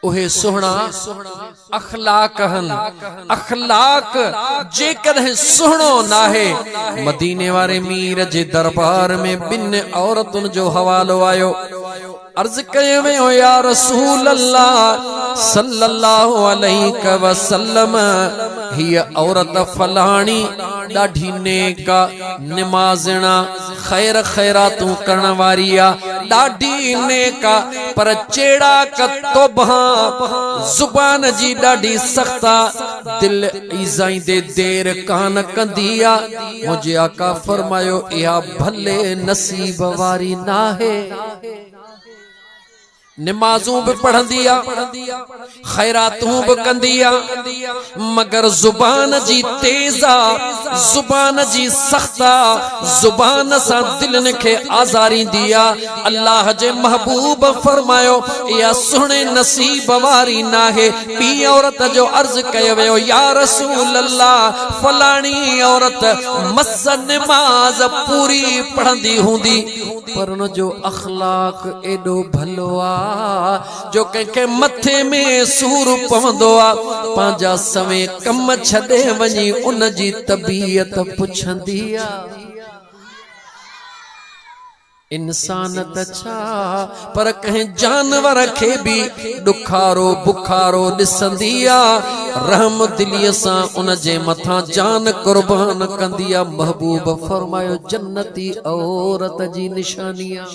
उहे सुहना अखलाक हन। अखलाक जेकर सुहणो नाहे। मदीने वारे मीर जे दरबार में बिन औरतुन जो हवालो आयो। अर्ज कयो वियो या रसूल अल्लाह सल्लल्लाहु अलैहि वसल्लम, हिय औरत फलाणी ॾाढी नेक निमाज़णा खैर खैरातूं करण वारी आ, ॾाढी नेक पर चेड़ा कतोबहा जुबान जी ॾाढी सख्त आ, दिल ईज़ाईंदे देर कान कंदी आ। मुझे आका फरमायो इहा भले नसीब वारी नाहे। निमाज़ूं भी पढ़ंदी आ, खैरातूं भी कंदी आ, मगर जुबान जी तेज आ, जुबान जी सख्त आ, जुबान सा दिलन के आज़ारींदी आ। अल्लाह जे महबूब फरमायो या सुने नसीब वारी नाहे। ॿी औरत जो अर्ज कयो वियो या रसूल अल्लाह फलाणी औरत मस निमाज पूरी पढ़ंदी हूंदी पर उन जो अखलाक एडो भलो आ जो के मथे में सूर पवंदो आ, पांजा समय कम छदे वनी उन जी तबीयत पुछंदी आ। इंसान त छा पर कहीं जानवर के भी दुखारो बुखारो दिसंदी आ, रहम दिलीअ सां उन जे मथा जान कुर्बान कंदी आ। महबूब फरमायो जन्नती औरत जी निशानी आ।